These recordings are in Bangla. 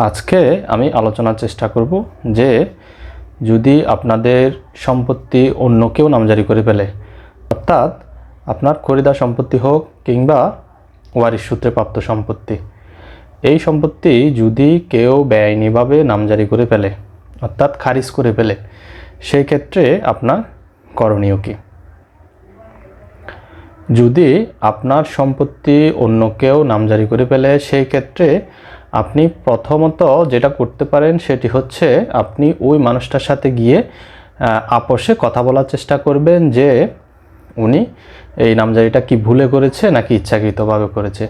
আজকে আমি আলোচনার চেষ্টা করব যে যদি আপনাদের সম্পত্তি অন্য কেউ নামজারি করে ফেলে, অর্থাৎ আপনার খরিদার সম্পত্তি হোক কিংবা ওয়ারিশ সূত্রে প্রাপ্ত সম্পত্তি, এই সম্পত্তি যদি কেউ বেআইনিভাবে নামজারি করে ফেলে অর্থাৎ খারিজ করে ফেলে, সেই ক্ষেত্রে আপনার করণীয় কী? যদি আপনার সম্পত্তি অন্য কেউ নামজারি করে ফেলে, সেই ক্ষেত্রে আপনি প্রথমত যেটা করতে পারেন সেটি হচ্ছে আপনি ওই মানুষটার সাথে গিয়ে আপোষে কথা বলার চেষ্টা করবেন যে উনি এই নামজারিটা কি ভুলে করেছে নাকি ইচ্ছাকৃতভাবে করেছে।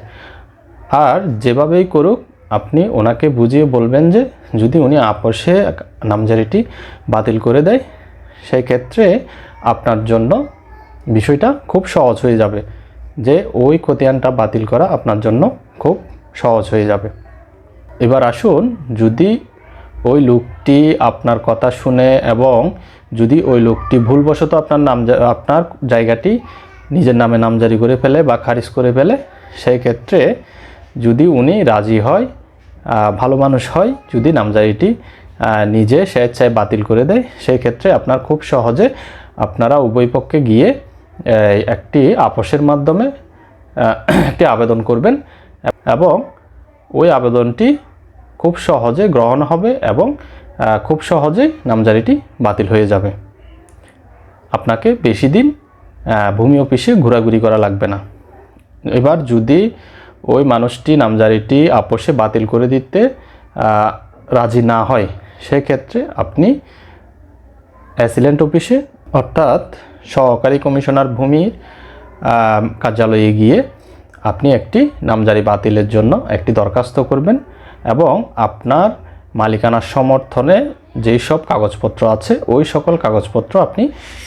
আর যেভাবেই করুক আপনি ওনাকে বুঝিয়ে বলবেন যে যদি উনি আপোষে নামজারিটি বাতিল করে দেয়, সেই ক্ষেত্রে আপনার জন্য বিষয়টা খুব সহজ হয়ে যাবে, যে ওই খতিয়ানটা বাতিল করা আপনার জন্য খুব সহজ হয়ে যাবে। এবার আসুন, যদি ওই লোকটি আপনার কথা শুনে এবং যদি ওই লোকটি ভুলবশত আপনার জায়গাটি নিজের নামে নামজারি করে ফেলে বা খারিজ করে ফেলে, সেই ক্ষেত্রে যদি উনি রাজি হয়, ভালো মানুষ হয়, যদি নামজারিটি নিজে স্বেচ্ছায় বাতিল করে দেয়, সেই ক্ষেত্রে আপনার খুব সহজে আপনারা উভয় পক্ষে গিয়ে একটি আপোষের মাধ্যমে একটি আবেদন করবেন এবং ওই আবেদনটি খুব সহজে গ্রহণ হবে এবং খুব সহজে নামজারিটি বাতিল হয়ে যাবে। আপনাকে বেশি দিন ভূমি অফিসে ঘোরাঘুরি করা লাগবে না। এবার যদি ওই মানুষটি নামজারিটি আপোষে বাতিল করে দিতে রাজি না হয়, সেক্ষেত্রে আপনি অ্যাসিলেন্ট অফিসে অর্থাৎ সহকারী কমিশনার ভূমির কার্যালয়ে গিয়ে আপনি একটি নামজারি বাতিলের জন্য একটি দরখাস্ত করবেন এবং আপনার মালিকানার সমর্থনে যেই সব কাগজপত্র আছে ওই সকল কাগজপত্র আপনি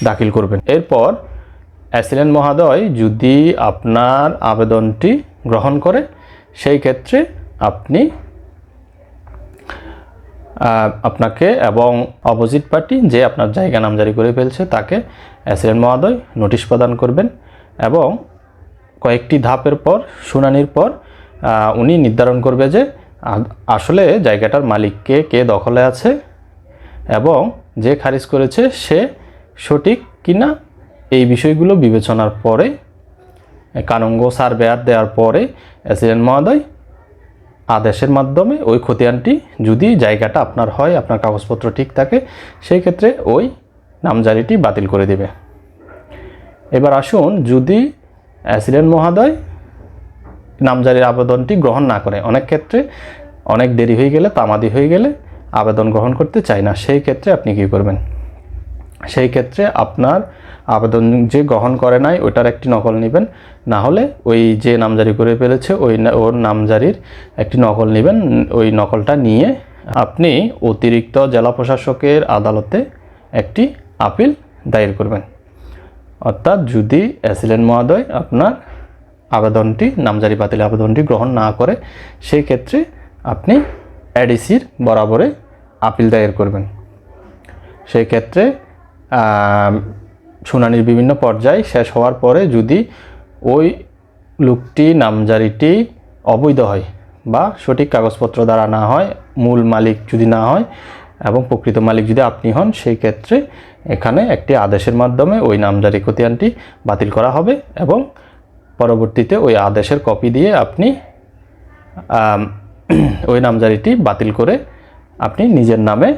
দাখিল করবেন। এরপর অ্যাসিলেন্ট মহোদয় যদি আপনার আবেদনটি গ্রহণ করে, সেই ক্ষেত্রে আপনাকে এবং অপোজিট পার্টি যে আপনার জায়গা নামজারি করে ফেলছে তাকে অ্যাসিলেন্ট মহোদয় নোটিশ প্রদান করবেন এবং কয়েকটি ধাপের পর শুনানির পর উনি নির্ধারণ করবে যে আসলে জায়গাটার মালিককে কে দখলে আছে এবং যে খারিজ করেছে সে সঠিক কিনা। এই বিষয়গুলো বিবেচনার পরে কানুনগ সার্ভেয়ার দেওয়ার পরে অ্যাসিলেন্ট মহোদয় আদেশের মাধ্যমে ওই খতিয়ানটি যদি জায়গাটা আপনার হয়, আপনার কাগজপত্র ঠিক থাকে, সেই ক্ষেত্রে ওই নামজারিটি বাতিল করে দেবে। এবার আসুন, যদি অ্যাসিলেন্ট মহোদয় নামজারির আবেদনটি গ্রহণ না করে, অনেক ক্ষেত্রে অনেক দেরি হয়ে গেলে, তামাদি হয়ে গেলে আবেদন গ্রহণ করতে চায় না, সেই ক্ষেত্রে আপনি কী করবেন? সেই ক্ষেত্রে আপনার আবেদন যে গ্রহণ করে নাই ওটার একটি নকল নেবেন, না হলে ওই যে নামজারি করে ফেলেছে ওর নামজারির একটি নকল নেবেন। ওই নকলটা নিয়ে আপনি অতিরিক্ত জেলা প্রশাসকের আদালতে একটি আপিল দায়ের করবেন। অর্থাৎ যদি অ্যাসিলেন্ট মহোদয় আপনার আবেদনটি নামজারি বাতিল আবেদনটি গ্রহণ না করে, সেই ক্ষেত্রে আপনি এডিসির বরাবরে আপিল দায়ের করবেন। সেই ক্ষেত্রে শুনানির বিভিন্ন পর্যায় শেষ হওয়ার পরে যদি ওই লোকটি নামজারিটি অবৈধ হয় বা সঠিক কাগজপত্র দ্বারা না হয়, মূল মালিক যদি না হয় এবং প্রকৃত মালিক যদি আপনি হন, সেই ক্ষেত্রে এখানে একটি আদেশের মাধ্যমে ওই নামজারি খতিয়ানটি বাতিল করা হবে এবং পরবর্তীতে ওই আদেশের কপি দিয়ে আপনি ওই নামজারিটি বাতিল করে আপনি নিজের নামে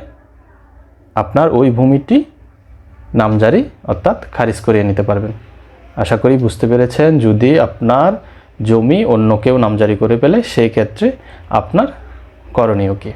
আপনার ওই ভূমিটি নামজারি অর্থাৎ খারিজ করিয়ে নিতে পারবেন। আশা করি বুঝতে পেরেছেন। যদি আপনার জমি অন্য কেউ নামজারি করে ফেলে, সেই ক্ষেত্রে আপনার করণীয় কী?